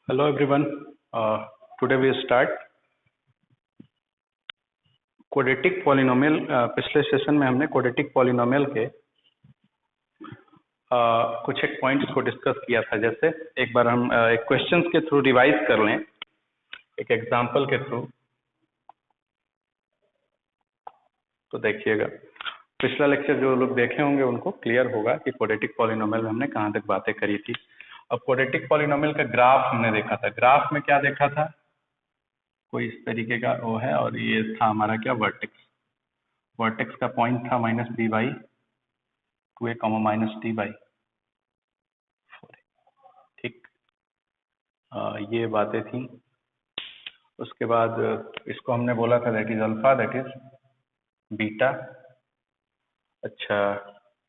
Hello everyone. Today we start quadratic polynomial. पिछले session में हमने क्वाड्रेटिक पॉलिनोमियल के कुछ एक पॉइंट्स को डिस्कस किया था। जैसे एक बार हम एक क्वेश्चंस के थ्रू रिवाइज कर लें, एक एग्जांपल के थ्रू। तो देखिएगा, पिछला लेक्चर जो लोग देखे होंगे उनको क्लियर होगा कि क्वाड्रेटिक पॉलिनोमियल में हमने कहाँ तक बातें करी थी। अब क्वाड्रेटिक पॉलिनोमियल का ग्राफ हमने देखा था। ग्राफ में क्या देखा था, कोई इस तरीके का वो है और ये था हमारा क्या, वर्टेक्स। वर्टेक्स का पॉइंट था minus B by 2a comma minus T by 4a। ठीक, ये बातें थी। उसके बाद इसको हमने बोला था that is alpha, that is beta. अच्छा,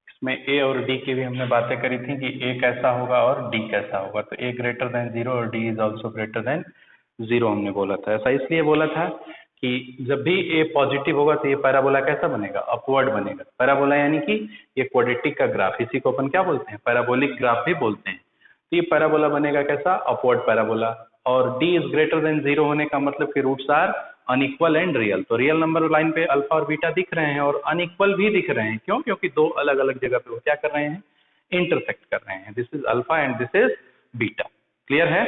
इसमें a और d की भी हमने बातें करी थी कि a कैसा होगा और d कैसा होगा। तो a ग्रेटर देन 0 और d is also greater than 0 हमने बोला था। ऐसा इसलिए बोला था कि जब भी a पॉजिटिव होगा तो ये पैराबोला कैसा बनेगा, अपवर्ड बनेगा। पैराबोला यानी कि ये क्वाड्रेटिक का ग्राफ, इसी को अपन क्या बोलते हैं, पैराबोलिक ग्राफ भी बोलते हैं। तो ये पैराबोला बनेगा कैसा, अपवर्ड पैराबोला। और d इज ग्रेटर देन 0 होने का मतलब कि roots are unequal and real. तो रियल नंबर लाइन पे अल्फा और बीटा दिख रहे हैं और अनइक्वल भी दिख रहे हैं। क्यों? क्योंकि दो अलग अलग जगह पे वो क्या कर रहे हैं, इंटरसेक्ट कर रहे हैं। This is alpha and this is beta. Clear है?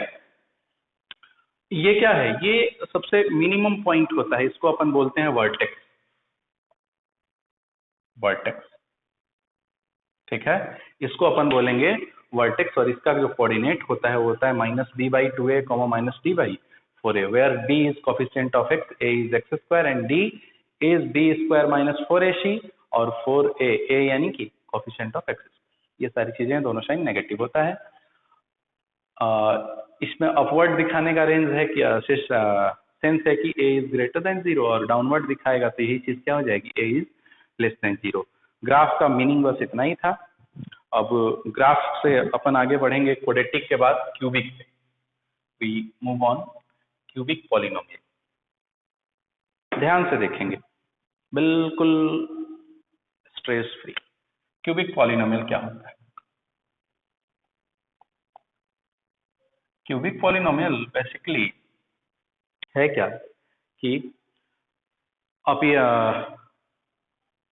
ये क्या है, ये सबसे मिनिमम पॉइंट होता है, इसको अपन बोलते हैं वर्टेक्स। वर्टेक्स, ठीक है, इसको अपन बोलेंगे वर्टेक्स। और इसका जो कोऑर्डिनेट होता है वो होता है minus B by 2a comma minus T by 4a, where b is coefficient of x, a is x square and d is b square minus 4ac और 4a, a यानी कि कोफिशिएंट ऑफ x। ये सारी चीजें दोनों sign negative होता है। इसमें अपवर्ड दिखाने का रेंज है कि सेंस है कि a इज ग्रेटर देन 0 और डाउनवर्ड दिखाएगा तो यही चीज क्या हो जाएगी, a is less than 0। Graph का मीनिंग बस इतना ही था। अब ग्राफ से अपन आगे बढ़ेंगे क्वाड्रेटिक के बाद क्यूबिक पे। We move on cubic polynomial. ध्यान से देखेंगे, बिल्कुल स्ट्रेस फ्री। क्यूबिक पॉलिनोमियल क्या होता है? क्यूबिक पॉलिनोमियल बेसिकली है क्या कि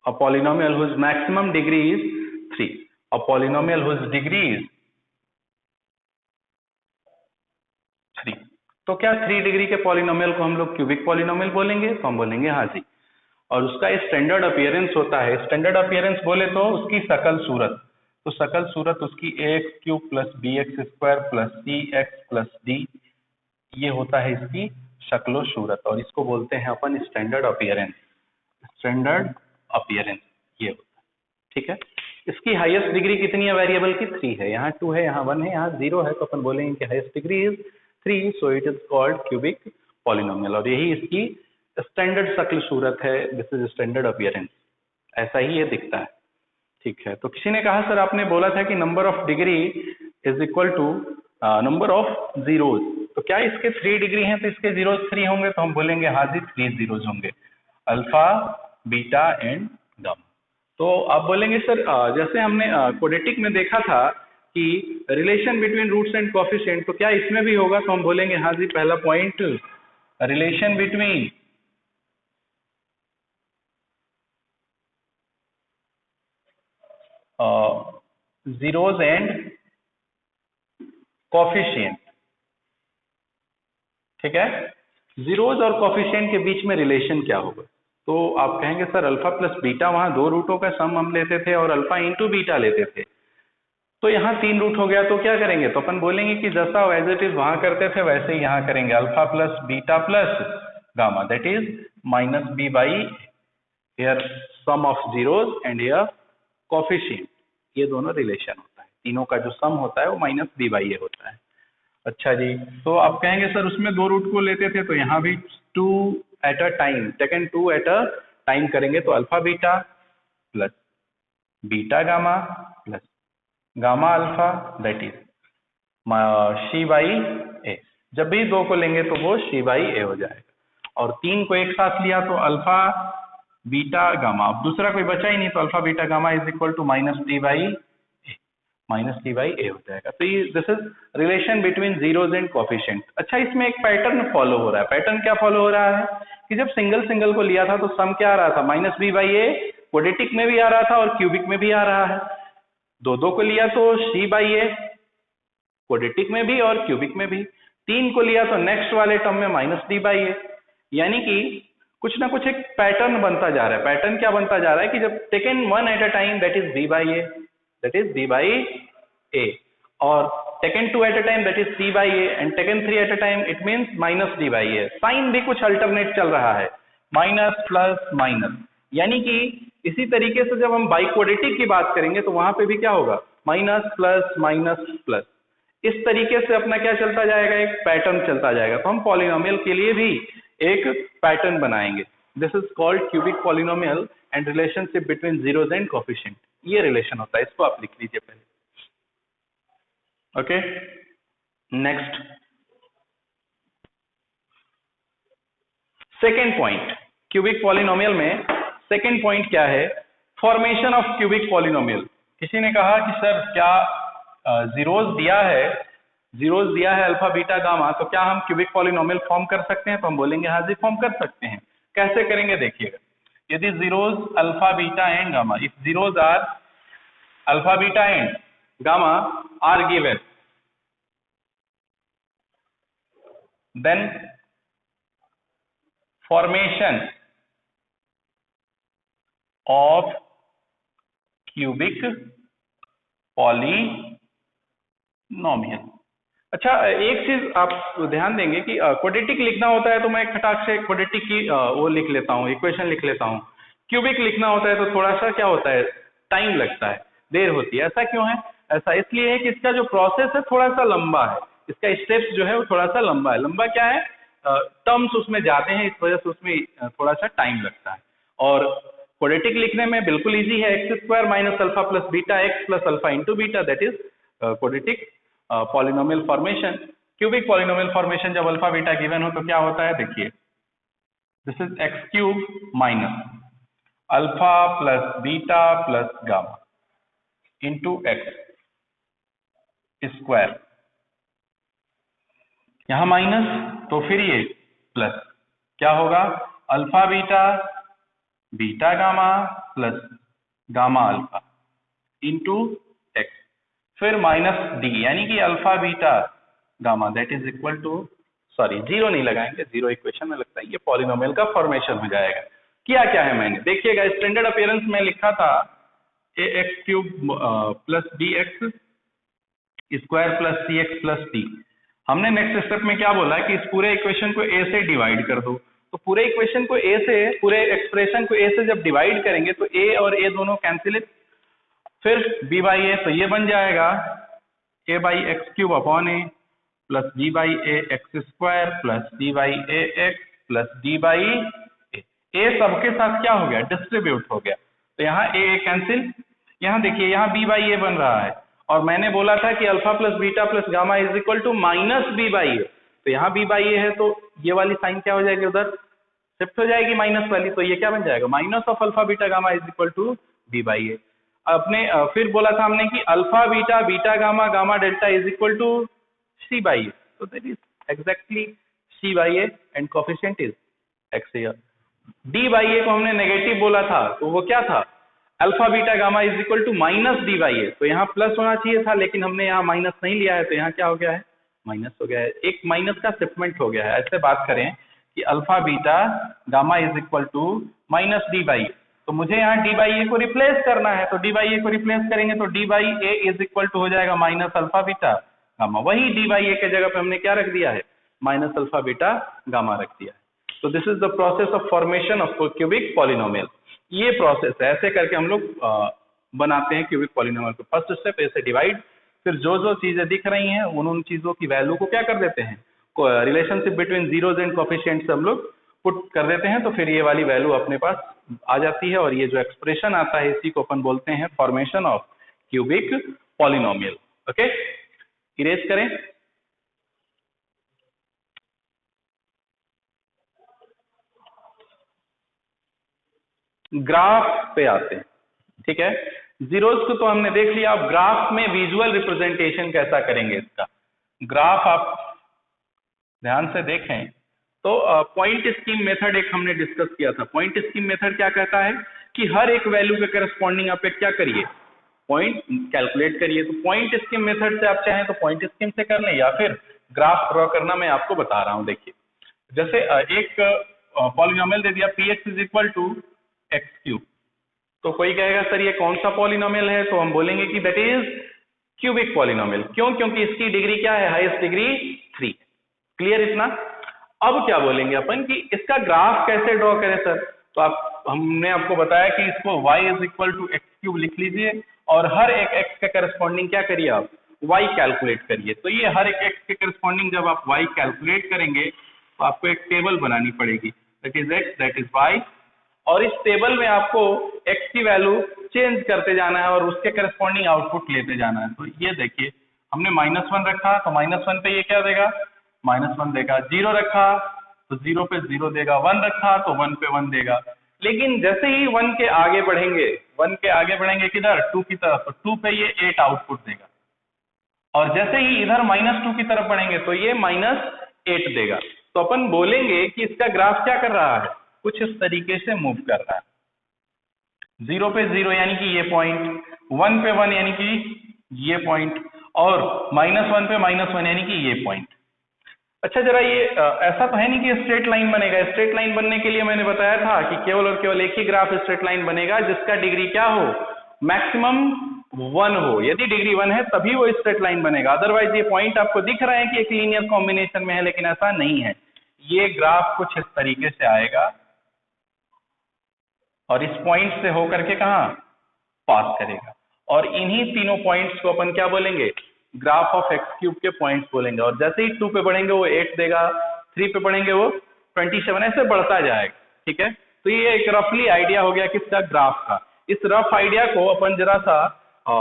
a polynomial whose maximum degree is 3, a polynomial whose degree is 3। तो क्या 3 डिग्री के पॉलिनोमियल को हम लोग क्यूबिक पॉलिनोमियल बोलेंगे? तो हम बोलेंगे हाँ जी। और उसका स्टैंडर्ड अपीयरेंस होता है, स्टैंडर्ड अपीयरेंस बोले तो उसकी शकल सूरत। तो शकल सूरत उसकी ax cube plus b x square plus c x plus d, ये होता है इसकी शक्लो सूरत। और इसको बोलते हैं अपन स्टैंडर्ड अपीयरेंस। स्टैंडर्ड अपीयरेंस ये होता है, ठीक है। इसकी हाईएस्ट डिग्री कितनी है वेरिएबल की? 3 है। यहाँ 2 है, यहाँ 1 है, यहाँ 0 है। तो अपन बोलेंगे कि highest degree is 3, so it is called cubic polynomial. और यही इसकी स्टैंडर्ड शक्ल सूरत है। दिस इज स्टैंडर्ड अपीयरेंस, ऐसा ही ये दिखता है, ठीक है। तो किसी ने कहा सर आपने बोला था कि number of degree is equal to number of zeros, तो क्या इसके 3 डिग्री हैं तो इसके जीरोज 3 होंगे? तो हम बोलेंगे हाँ जी, 3 जीरोज होंगे, अल्फा बीटा एंड गामा। तो आप बोलेंगे सर जैसे हमने क्वाड्रेटिक में देखा था कि relation between roots and coefficient, तो क्या इसमें भी होगा? तो हम बोलेंगे हाँ जी, पहला point relation between zeros and coefficient, ठीक है। जीरोज और कोफिशिएंट के बीच में रिलेशन क्या होगा? तो आप कहेंगे सर अल्फा प्लस बीटा, वहां 2 रूटों का सम हम लेते थे और अल्फा इंटू बीटा लेते थे, तो यहाँ 3 रूट हो गया, तो क्या करेंगे? तो अपन बोलेंगे कि जैसा एज इट इज वहां करते थे वैसे ही यहाँ करेंगे, alpha plus beta plus gamma, that is minus B by here sum of zeros and here coefficient. ये दोनों रिलेशन होता है, तीनों का जो सम होता है वो माइनस बी बाई ए होता है। अच्छा जी, तो आप कहेंगे सर उसमें 2 रूट को लेते थे, तो यहाँ भी 2 at a time, taken 2 at a time करेंगे, तो alpha beta plus beta gamma plus gamma alpha that is c by a. जब भी 2 को लेंगे तो वो सी बाई ए हो जाएगा। और 3 को एक साथ लिया तो अल्फा बीटा गामा, अब दूसरा कोई बचा ही नहीं, तो alpha beta gamma is equal to minus T by a. Minus d by a हो जाएगा। तो ये this is relation between zeros and coefficient. अच्छा, इसमें एक पैटर्न फॉलो हो रहा है। पैटर्न क्या फॉलो हो रहा है कि जब सिंगल सिंगल को लिया था तो सम क्या आ रहा था, minus B by a, quadratic में भी आ रहा था और क्यूबिक में भी आ रहा है। दो दो को लिया तो सी बाई ए, क्वाड्रेटिक में भी और क्यूबिक में भी। तीन को लिया तो नेक्स्ट वाले टर्म में माइनस डी बाई ए। यानी कि कुछ ना कुछ एक पैटर्न बनता जा रहा है। पैटर्न क्या बनता जा रहा है कि जब taken one at a time that is b by a, that is b by a, और taken two at a time that is c by a, and taken three at a time it means minus d by a. Sign भी कुछ alternate चल रहा है, minus plus minus. यानी कि इसी तरीके से जब हम बाइक्वाड्रेटिक की बात करेंगे तो वहां पे भी क्या होगा, माइनस प्लस माइनस प्लस। इस तरीके से अपना क्या चलता जाएगा, एक पैटर्न चलता जाएगा। तो हम पॉलिनोमियल के लिए भी एक पैटर्न बनाएंगे। This is called cubic polynomial and relationship between zeros and coefficient. ये रिलेशन होता है, इसको आप लिख लीजिए पहले। Okay, next second point, cubic polynomial में सेकेंड पॉइंट क्या है, फॉर्मेशन ऑफ क्यूबिक पॉलिनोमियल। किसी ने कहा कि सर क्या जीरोज दिया है अल्फा बीटा गामा, तो क्या हम क्यूबिक पॉलिनोमियल फॉर्म कर सकते हैं? तो हम बोलेंगे हाँ जी फॉर्म कर सकते हैं। कैसे करेंगे देखिएगा। यदि zeros alpha beta and gamma, if zeros are alpha beta and gamma are given, then formation of cubic polynomial। अच्छा, एक चीज आप ध्यान देंगे कि क्वाड्रेटिक लिखना होता है तो मैं खटाक से क्वाड्रेटिक की वो लिख लेता हूँ, इक्वेशन लिख लेता हूँ। क्यूबिक लिखना होता है तो थोड़ा सा क्या होता है, टाइम लगता है, देर होती है। ऐसा क्यों है? ऐसा इसलिए है कि इसका जो प्रोसेस है थोड़ा सा लंबा है, इसका स्टेप्स जो है वो थोड़ा सा लंबा है। लंबा क्या है, टर्म्स उसमें जाते हैं, इस वजह से उसमें थोड़ा सा टाइम लगता है। और क्वाड्रेटिक लिखने में बिल्कुल इजी है, x square minus alpha plus beta x plus alpha into beta, that is quadratic polynomial formation. Cubic polynomial formation जब अल्फा बीटा गिवन हो तो क्या होता है, देखिए this is x cube minus alpha plus beta plus gamma into x square, यहां minus तो फिर ये प्लस, क्या होगा, alpha beta beta gamma plus gamma alpha into x, फिर माइनस डी, यानी कि alpha beta gamma that is equal to, sorry zero नहीं लगाएंगे, जीरो इक्वेशन में लगता है, ये पॉलिनोमियल का फॉर्मेशन हो जाएगा। किया क्या है मैंने, देखिएगा स्टैंडर्ड अपीयरेंस में लिखा था a x cube plus b x square plus c x plus d. हमने नेक्स्ट स्टेप में क्या बोला कि इस पूरे इक्वेशन को ए से डिवाइड कर दो। तो पूरे इक्वेशन को ए से, पूरे एक्सप्रेशन को ए से जब डिवाइड करेंगे तो ए और ए दोनों कैंसिल, फिर बी बाई ए, तो ये बन जाएगा a by x cube upon a plus b by a x square plus d by a x plus d by a. A सबके साथ क्या हो गया, डिस्ट्रीब्यूट हो गया, तो यहाँ ए कैंसिल। यहाँ देखिए यहाँ बी बाई ए बन रहा है, और मैंने बोला था कि alpha plus beta plus gamma is equal to minus B by a, तो यहाँ बी बाई ए है तो ये वाली साइन क्या हो जाएगी, उधर शिफ्ट हो जाएगी माइनस वाली, तो ये क्या बन जाएगा, minus of alpha beta gamma is equal to b by a. अपने फिर बोला था हमने कि alpha beta beta gamma gamma delta is equal to c by a, तो that is exactly c by a and coefficient is x here. D by a को हमने negative बोला था, तो वो क्या था, alpha beta gamma is equal to minus d by a, तो यहाँ प्लस होना चाहिए था लेकिन हमने यहाँ माइनस नहीं लिया है, तो यहाँ क्या हो गया है, माइनस हो गया है, एक माइनस का शिफ्टमेंट हो गया है। ऐसे बात करें कि alpha beta gamma is equal to minus d by a, तो मुझे यहाँ डी बाई ए को रिप्लेस करना है, तो डी बाई ए को रिप्लेस करेंगे तो d by a is equal to हो जाएगा माइनस अल्फा बीटा गामा, वही डी बाई ए के जगह पे हमने क्या रख दिया है, माइनस अल्फा बीटा गामा रख दिया है। तो this is the process of formation of cubic polynomial. ये प्रोसेस है, ऐसे करके हम लोग बनाते हैं क्यूबिक पॉलिनोमियल को। फर्स्ट स्टेप ए से डिवाइड, फिर जो जो चीजें दिख रही हैं उन चीजों की वैल्यू को क्या कर देते हैं, relationship between zeros and coefficients हम लोग पुट कर देते हैं, तो फिर ये वाली वैल्यू अपने पास आ जाती है, और ये जो एक्सप्रेशन आता है इसी को अपन बोलते हैं formation of cubic polynomial. Okay, erase करें। ग्राफ पे आते हैं, ठीक है। जीरोज को तो हमने देख लिया, अब ग्राफ में विजुअल रिप्रेजेंटेशन कैसा करेंगे इसका। ग्राफ आप ध्यान से देखें तो पॉइंट स्कीम मेथड एक हमने डिस्कस किया था। पॉइंट स्कीम मेथड क्या कहता है कि हर एक वैल्यू के करस्पॉन्डिंग आप क्या करिए, पॉइंट कैलकुलेट करिए। तो पॉइंट स्कीम मेथड से आप चाहें तो पॉइंट स्कीम से कर लें या फिर ग्राफ ड्रॉ करना मैं आपको बता रहा हूं। देखिए जैसे एक पॉलिनोमियल दे दिया px is equal to x cube, तो कोई कहेगा सर ये कौन सा पॉलिनोमियल है, तो हम बोलेंगे कि दैट इज क्यूबिक पॉलिनोमियल। क्यों? क्योंकि इसकी डिग्री क्या है, हाईएस्ट डिग्री 3। क्लियर इतना? अब क्या बोलेंगे अपन कि इसका ग्राफ कैसे ड्रॉ करें सर, तो हमने आपको बताया कि इसको y is equal to x cube लिख लीजिए और हर एक x के करस्पॉन्डिंग क्या करिए आप y कैलकुलेट करिए। तो ये हर एक x के करस्पॉन्डिंग जब आप y कैलकुलेट करेंगे तो आपको एक टेबल बनानी पड़ेगी, that is x that is y, और इस टेबल में आपको x की वैल्यू चेंज करते जाना है और उसके करस्पॉन्डिंग आउटपुट लेते जाना है। तो ये देखिए हमने -1 रखा तो -1 पे ये क्या देगा, -1 देगा। 0 रखा तो 0 पे 0 देगा। 1 रखा तो 1 पे 1 देगा। लेकिन जैसे ही 1 के आगे बढ़ेंगे, 1 के आगे बढ़ेंगे किधर, 2 की तरफ, तो 2 पे ये 8 आउटपुट देगा। और जैसे ही इधर -2 की तरफ बढ़ेंगे तो ये -8 देगा। तो अपन बोलेंगे कि इसका ग्राफ क्या कर रहा है, कुछ इस तरीके से मूव कर रहा है। 0 पे 0 यानी कि ये पॉइंट, 1 पे 1 यानी कि ये पॉइंट, और -1 पे -1 यानी कि ये पॉइंट। अच्छा जरा ये ऐसा तो है नहीं कि स्ट्रेट लाइन बनेगा। स्ट्रेट लाइन बनने के लिए मैंने बताया था कि केवल और केवल एक ही ग्राफ स्ट्रेट लाइन बनेगा जिसका डिग्री क्या हो, मैक्सिमम 1 हो। यदि डिग्री 1 है तभी वो स्ट्रेट लाइन बनेगा। अदरवाइज ये पॉइंट आपको दिख रहा है कि एक लीनियर कॉम्बिनेशन में है, लेकिन ऐसा नहीं है। ये ग्राफ कुछ इस तरीके से आएगा और इस पॉइंट से होकर के कहां पास करेगा, और इन्हीं तीनों पॉइंट्स को अपन क्या बोलेंगे, ग्राफ ऑफ एक्स क्यूब के पॉइंट्स बोलेंगे। और जैसे ही 2 पे बढ़ेंगे वो 8 देगा, 3 पे बढ़ेंगे वो 27, ऐसे बढ़ता जाएगा। ठीक है, तो ये एक रफली आइडिया हो गया किसका, ग्राफ का। इस रफ आइडिया को अपन जरा सा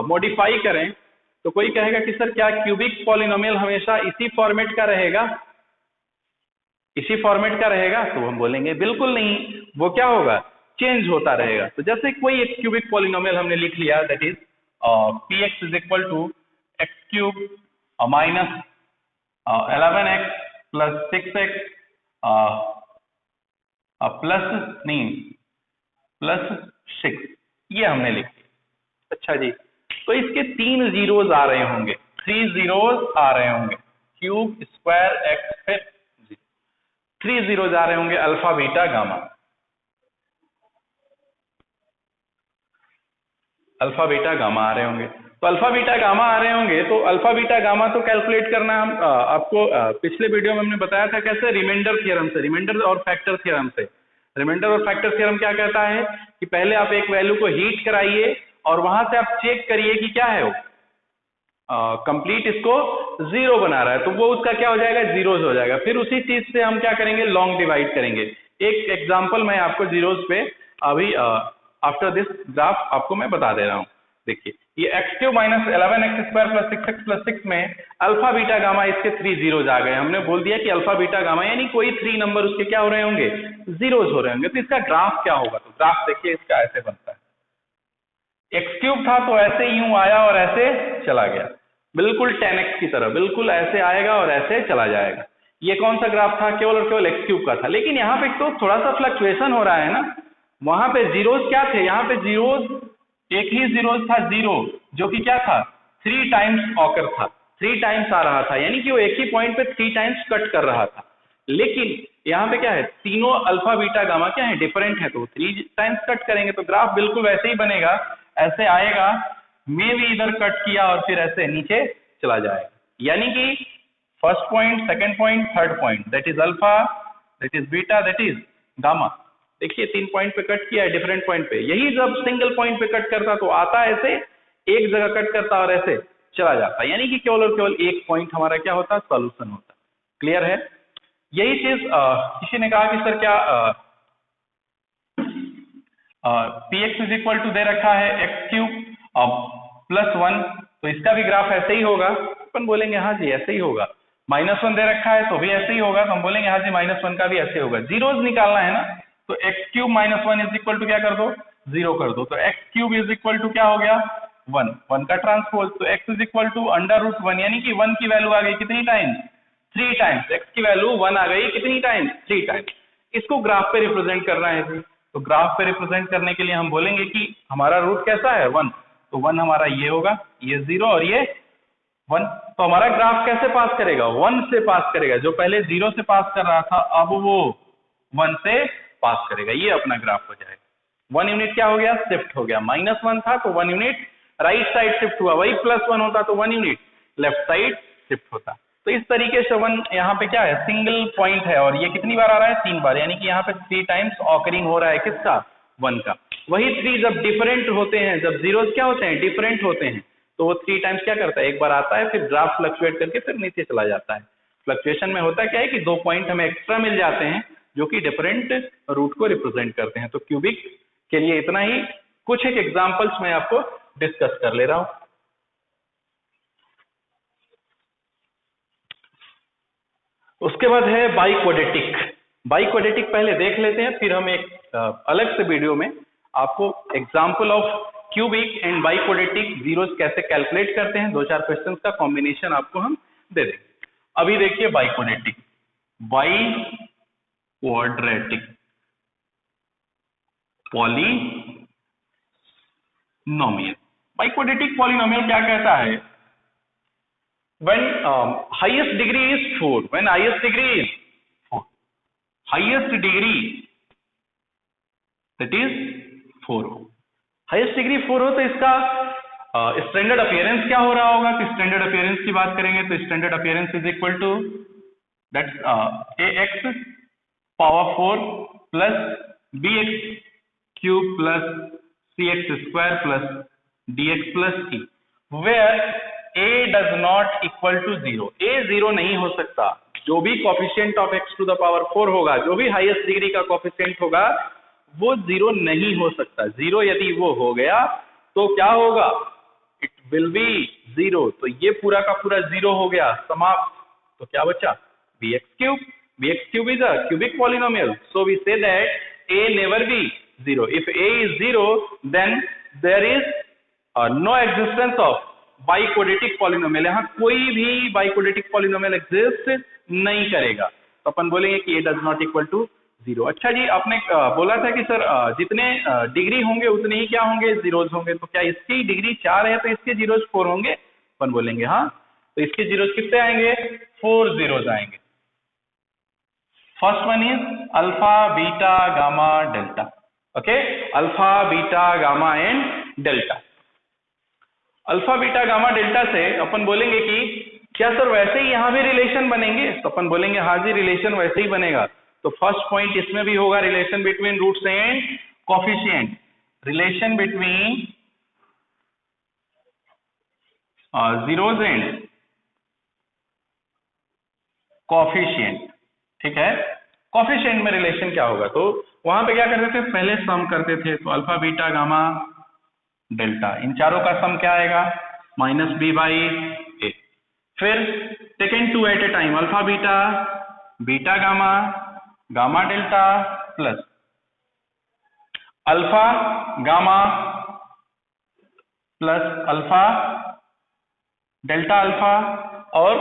मॉडिफाई करें तो कोई कहेगा कि सर क्या क्यूबिक पॉलिनोमियल हमेशा इसी फॉर्मेट का रहेगा, इसी फॉर्मेट का रहेगा? तो हम बोलेंगे बिल्कुल नहीं, वो क्या होगा, चेंज होता रहेगा। तो जैसे कोई एक क्यूबिक पॉलिनोमियल हमने लिख लिया, that is px is equal to x cube minus 11x plus 6x plus 6, ये हमने लिख लिया। अच्छा जी, तो इसके 3 जीरोज आ रहे होंगे, 3 जीरोज आ रहे होंगे, क्यूब स्क्वायर एक्स पे 3 जीरोज आ रहे होंगे, alpha beta gamma, alpha beta gamma आ रहे होंगे। तो अल्फा बीटा गामा आ रहे होंगे, तो अल्फा बीटा गामा तो कैलकुलेट करना हम आपको पिछले वीडियो में हमने बताया था कैसे, रिमाइंडर थ्योरम से, रिमाइंडर और फैक्टर थ्योरम से। रिमाइंडर और फैक्टर थ्योरम क्या कहता है कि पहले आप एक वैल्यू को हीट कराइए और वहां से आप चेक करिए कि क्या है वो कंप्लीट इसको 0 बना रहा है, तो वो उसका क्या हो जाएगा, जीरोज हो जाएगा। फिर उसी चीज से हम क्या करेंगे, लॉन्ग डिवाइड करेंगे। एक एग्जांपल मैं आपको जीरोज पे अभी आफ्टर दिस ग्राफ आपको मैं बता दे रहा हूं। देखिए ये x cube minus 11x square plus 6x plus 6 में अल्फा बीटा गामा इसके 3 जीरोज आ गए। हमने बोल दिया कि अल्फा बीटा गामा यानी कोई 3 नंबर उसके क्या हो रहे होंगे, जीरोज हो रहे होंगे। तो इसका ग्राफ क्या होगा, तो ग्राफ देखिए इसका ऐसे बनता है, एक्स क्यूब था तो ऐसे यूं आया और ऐसे चला गया, बिल्कुल 10x की तरह, बिल्कुल ऐसे आएगा और ऐसे चला जाएगा। ये कौन सा ग्राफ था, केवल और केवल एक्स क्यूब का था। लेकिन यहाँ पे तो थोड़ा सा फ्लक्चुएशन हो रहा है ना, वहां पे जीरोज क्या थे, यहाँ पे जीरोज एक ही जीरोज था, 0 जो कि क्या था 3 टाइम्स ऑकर था, 3 टाइम्स आ रहा था, यानी कि वो एक ही पॉइंट पे 3 टाइम्स कट कर रहा था। लेकिन यहाँ पे क्या है, तीनों अल्फा बीटा गामा क्या है, डिफरेंट है, तो 3 टाइम्स कट करेंगे तो ग्राफ बिल्कुल वैसे ही बनेगा, ऐसे आएगा, मे भी इधर कट किया और फिर ऐसे नीचे चला जाएगा। यानी कि first point, second point, third point, that is alpha, that is beta, that is gamma. देखिए 3 पॉइंट पे कट किया है डिफरेंट पॉइंट पे। यही जब सिंगल पॉइंट पे कट करता तो आता ऐसे, एक जगह कट करता और ऐसे चला जाता, यानी कि केवल और केवल एक पॉइंट हमारा क्या होता, सॉल्यूशन होता। क्लियर है? यही चीज किसी ने कहा कि सर क्या px इज इक्वल टू दे रखा है एक्स क्यूब प्लस 1, तो इसका भी ग्राफ ऐसे ही होगा। अपन बोलेंगे हाँ जी ऐसे ही होगा। -1 दे रखा है तो भी ऐसे ही होगा, तो हम बोलेंगे हाँ जी -1 का भी ऐसे होगा। जीरोज निकालना है ना, तो x cube -1 is equal to क्या कर दो, 0 कर दो, तो x cube is equal to क्या हो गया 1, 1 का ट्रांसपोज, तो एक्स इज इक्वल टू √1, यानी कि 1 की वैल्यू आ गई कितनी टाइम्स 3 टाइम्स, एक्स की वैल्यू 1 आ गई कितनी टाइम्स 3 टाइम्स। इसको ग्राफ पे रिप्रेजेंट करना है जी, तो ग्राफ पे रिप्रेजेंट करने के लिए हम बोलेंगे कि हमारा रूट कैसा है 1, तो 1 हमारा ये होगा, ये 0 और ये 1, तो हमारा ग्राफ कैसे पास करेगा 1 से पास करेगा, जो पहले 0 से पास कर रहा था अब वो 1 से पास करेगा, ये अपना ग्राफ हो जाएगा। 1 यूनिट क्या हो गया शिफ्ट हो गया, -1 था तो 1 यूनिट राइट साइड शिफ्ट हुआ, वही +1 होता तो 1 यूनिट लेफ्ट साइड शिफ्ट होता। तो इस तरीके से 1 यहाँ पे क्या है सिंगल पॉइंट है, और ये कितनी बार आ रहा है 3 बार, यानी कि यहाँ पे 3 टाइम्स ऑकरिंग हो रहा है किसका 1 का। वही 3 जब डिफरेंट होते हैं, जब जीरोस क्या होते हैं डिफरेंट होते हैं, तो वो 3 टाइम्स क्या करता है एक बार आता है, फिर ग्राफ फ्लक्चुएट करके फिर नीचे चला जाता है। फ्लक्चुएशन में होता क्या है कि 2 पॉइंट हमें एक्स्ट्रा मिल जाते हैं जो कि डिफरेंट रूट को रिप्रेजेंट करते हैं। तो क्यूबिक के लिए इतना ही, कुछ एक एग्जांपल्स मैं आपको डिस्कस कर ले रहा हूं। उसके बाद है बाइक्वाड्रेटिक। बाइक्वाड्रेटिक पहले देख लेते हैं, फिर हम एक अलग से वीडियो में आपको example of cubic and biquadratic zeros कैसे कैलकुलेट करते हैं, 2-4 क्वेश्चंस का कॉम्बिनेशन आपको हम दे देंगे। अभी देखिए biquadratic, biquadratic polynomial. Biquadratic polynomial क्या कहता है, when highest degree is 4, when highest degree is 4, highest degree that is 4 हो, हाईएस्ट डिग्री 4 हो, तो इसका स्टैंडर्ड अपीयरेंस क्या हो रहा होगा, तो स्टैंडर्ड अपीयरेंस की बात करेंगे तो standard appearance is equal to that ax power 4 plus bx cube plus cx square plus dx plus e, where a does not equal to 0, a 0 नहीं हो सकता। जो भी coefficient of x to the power 4 होगा, जो भी highest degree का coefficient होगा वो 0 नहीं हो सकता। 0 यदि वो हो गया तो क्या होगा, इट विल बी 0, तो ये पूरा का पूरा 0 हो गया समाप्त। तो क्या बचा bx cube, bx cube is a cubic polynomial, so we say that a never be 0, if a is 0 then there is no existence of biquadratic polynomial, यहाँ कोई भी बाइक्वाड्रेटिक पॉलिनोमियल एग्जिस्ट नहीं करेगा, तो अपन बोलेंगे कि a does not equal to 0। अच्छा जी, आपने बोला था कि सर जितने डिग्री होंगे उतने ही क्या होंगे जीरोज होंगे, तो क्या इसकी डिग्री 4 है तो इसके जीरोज 4 होंगे, अपन बोलेंगे हाँ, तो इसके जीरोज कितने आएंगे 4 जीरोज आएंगे। First one is alpha beta gamma delta, okay, alpha beta gamma and delta. Alpha beta gamma delta से अपन बोलेंगे कि क्या सर वैसे ही यहाँ भी रिलेशन बनेंगे, तो अपन बोलेंगे हाँ जी रिलेशन वैसे ही बनेगा। तो फर्स्ट पॉइंट इसमें भी होगा relation between roots and coefficient, relation between zeros and coefficient, ठीक है। कोफिशिएंट में रिलेशन क्या होगा, तो वहां पे क्या करते थे पहले सम करते थे, तो अल्फा बीटा गामा डेल्टा इन चारों का सम क्या आएगा -b/a, फिर taken two at a time alpha beta beta gamma gamma delta plus alpha gamma plus alpha delta alpha, और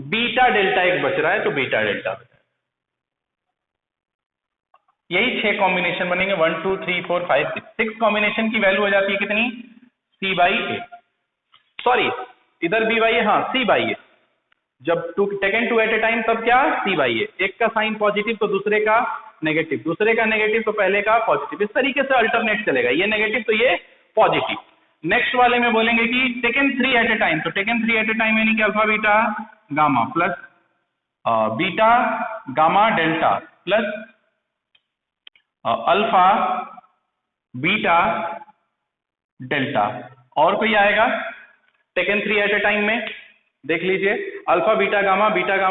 बीटा डेल्टा एक बच रहा है तो बीटा डेल्टा। यही 6 कॉम्बिनेशन बनेंगे, 1 2 3 4 5 6 कॉम्बिनेशन की वैल्यू हो जाती है कितनी c/a, सॉरी इधर b/a, हाँ c/a, जब taken two at a time तब क्या c/a, एक का साइन पॉजिटिव तो दूसरे का नेगेटिव, दूसरे का नेगेटिव तो पहले का पॉजिटिव, इस तरीके से अल्टरनेट चलेगा, ये नेगेटिव तो ये पॉजिटिव। नेक्स्ट वाले में बोलेंगे कि टेकन 3 एट ए टाइम, तो टेकन 3 एट ए टाइम यानी कि alpha beta gamma plus beta gamma delta plus alpha beta delta, और कोई आएगा टेकन 3 एट ए टाइम में, देख लीजिए alpha beta gamma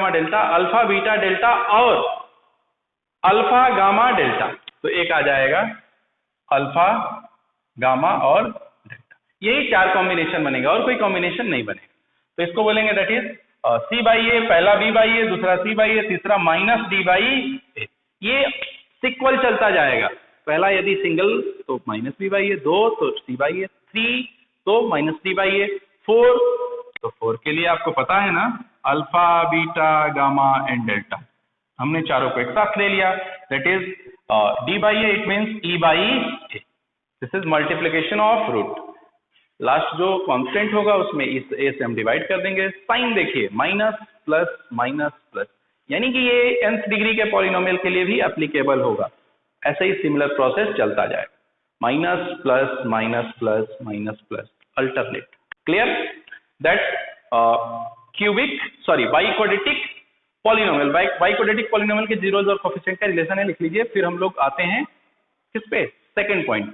delta, alpha beta delta और अल्फा गामा डेल्टा, तो एक आ जाएगा अल्फा गामा और डेल्टा। यही 4 कॉम्बिनेशन बनेगा और कोई कॉम्बिनेशन नहीं बनेगा, तो इसको बोलेंगे दैट इज c/a, पहला b/a, दूसरा c/a, तीसरा -d/a, ये सिक्वल चलता जाएगा। पहला यदि सिंगल तो माइनस बी बाई ए, 2 तो सी बाई ए, 3 तो माइनस डी बाई ए, 4 तो 4 के लिए आपको पता है ना alpha beta gamma and delta, हमने चारों को एक साथ ले लिया, that is d by a, it means e by a, this is multiplication of root, last जो कांस्टेंट होगा उसमें इस ए से हम डिवाइड कर देंगे, साइन देखिए माइनस प्लस, यानी कि ये nth डिग्री के पॉलिनोमियल के लिए भी एप्लीकेबल होगा, ऐसे ही सिमिलर प्रोसेस चलता जाएगा, minus plus alternate, clear, that biquadratic polynomial, biquadratic polynomial के जीरोज और कोफिशिएंट का रिलेशन है, लिख लीजिए। फिर हम लोग आते हैं किस पे, सेकंड पॉइंट,